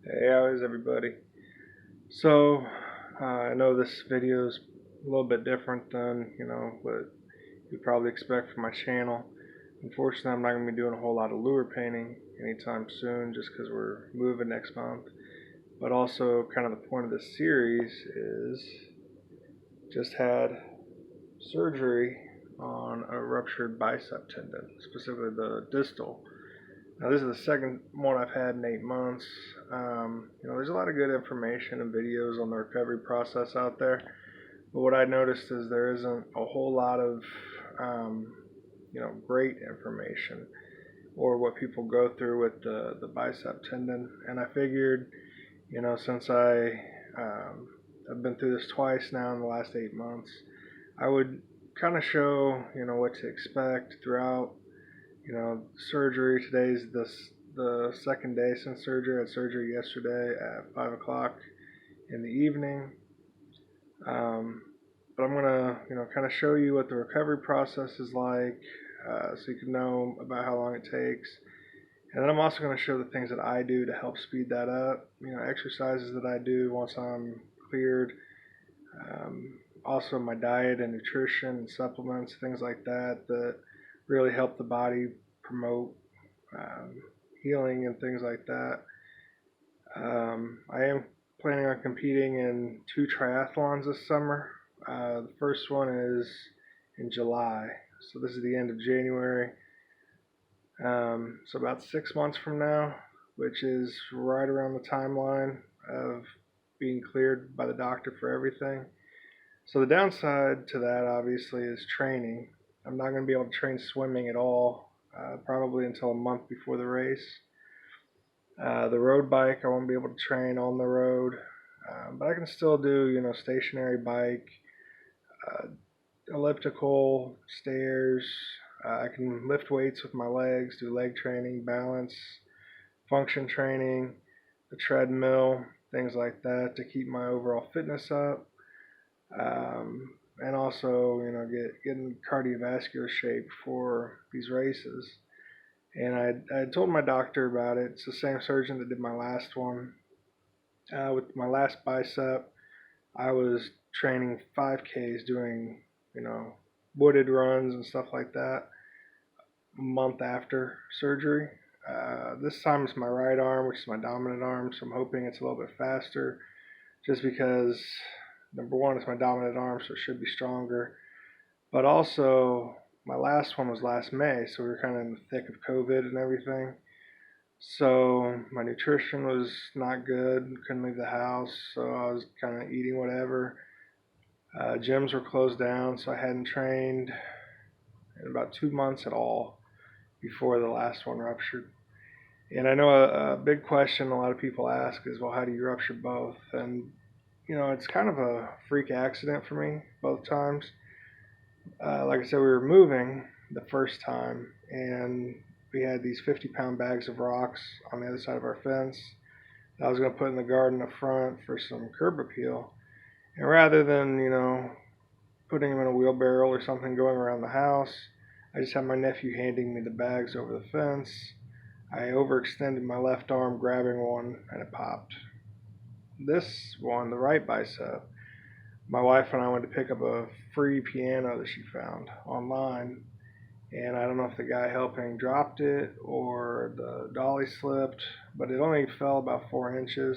Hey, how is everybody? So, I know this video is a little bit different than, what you probably expect from my channel. Unfortunately, I'm not going to be doing a whole lot of lure painting anytime soon just because we're moving next month. But also, kind of the point of this series is just had surgery on a ruptured bicep tendon, specifically the distal. Now, this is the second one I've had in 8 months. There's a lot of good information and videos on the recovery process out there, but what I noticed is there isn't a whole lot of, great information or what people go through with the bicep tendon. And I figured, since I've been through this twice now in the last 8 months, I would kind of show, what to expect throughout surgery. Today's the second day since surgery. I had surgery yesterday at 5 o'clock in the evening. But I'm gonna, kind of show you what the recovery process is like, so you can know about how long it takes. And then I'm also going to show the things that I do to help speed that up. Exercises that I do once I'm cleared. Also my diet and nutrition and supplements, things like that really help the body promote healing and things like that. I am planning on competing in 2 triathlons this summer. The first one is in July, so this is the end of January. So about 6 months from now, which is right around the timeline of being cleared by the doctor for everything. So the downside to that obviously is training. I'm not going to be able to train swimming at all, probably until a month before the race. The road bike, I won't be able to train on the road, but I can still do, stationary bike, elliptical, stairs. I can lift weights with my legs, do leg training, balance, function training, the treadmill, things like that to keep my overall fitness up. And also, get in cardiovascular shape for these races. And I told my doctor about it. It's the same surgeon that did my last one. With my last bicep, I was training 5Ks, doing, wooded runs and stuff like that a month after surgery. This time it's my right arm, which is my dominant arm, so I'm hoping it's a little bit faster just because, number one, it's my dominant arm, so it should be stronger. But also, my last one was last May, so we were kind of in the thick of COVID and everything. So my nutrition was not good, couldn't leave the house, so I was kind of eating whatever. Gyms were closed down, so I hadn't trained in about 2 months at all before the last one ruptured. And I know a big question a lot of people ask is, well, how do you rupture both? And, it's kind of a freak accident for me both times. Like I said, we were moving the first time, and we had these 50-pound bags of rocks on the other side of our fence that I was going to put in the garden up front for some curb appeal. And rather than, putting them in a wheelbarrow or something going around the house, I just had my nephew handing me the bags over the fence. I overextended my left arm grabbing one, and it popped. This one, the right bicep, my wife and I went to pick up a free piano that she found online, and I don't know if the guy helping dropped it or the dolly slipped, but it only fell about 4 inches,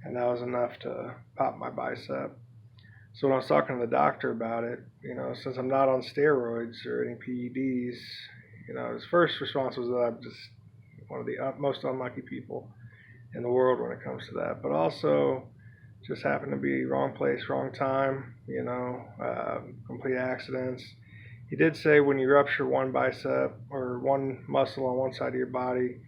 and that was enough to pop my bicep. So when I was talking to the doctor about it, since I'm not on steroids or any PEDs, his first response was that I'm just one of the most unlucky people in the world when it comes to that. But also, just happened to be wrong place, wrong time, complete accidents. He did say when you rupture one bicep or one muscle on one side of your body,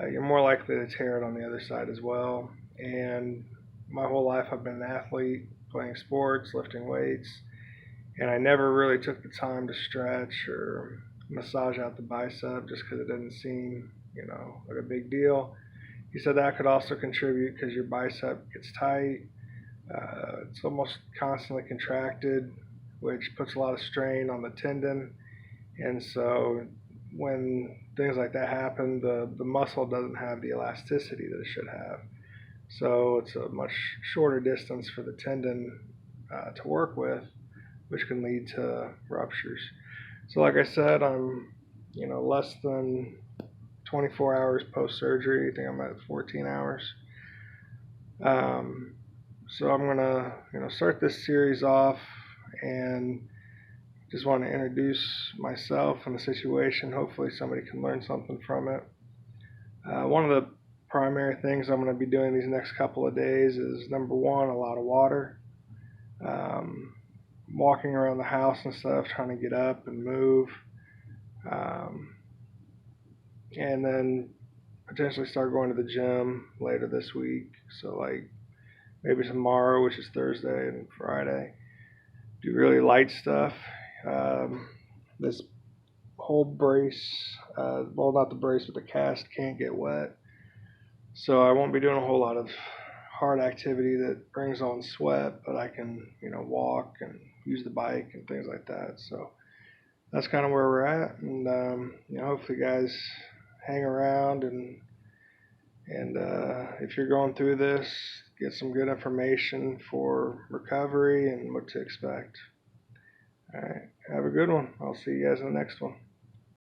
you're more likely to tear it on the other side as well. And my whole life I've been an athlete, playing sports, lifting weights, and I never really took the time to stretch or massage out the bicep just because it didn't seem, like a big deal. He said that could also contribute because your bicep gets tight. It's almost constantly contracted, which puts a lot of strain on the tendon. And so when things like that happen, the muscle doesn't have the elasticity that it should have. So it's a much shorter distance for the tendon to work with, which can lead to ruptures. So like I said, I'm less than 24 hours post surgery. I think I'm at 14 hours. So I'm gonna start this series off and just want to introduce myself and the situation. Hopefully somebody can learn something from it. One of the primary things I'm going to be doing these next couple of days is, number one, a lot of water. Walking around the house and stuff, trying to get up and move. And then potentially start going to the gym later this week. So like maybe tomorrow, which is Thursday, and Friday, do really light stuff. This whole brace, well, not the brace, but the cast can't get wet. So I won't be doing a whole lot of hard activity that brings on sweat, but I can, walk and use the bike and things like that. So that's kind of where we're at. And, hopefully guys hang around and if you're going through this, get some good information for recovery and what to expect. All right. Have a good one. I'll see you guys in the next one.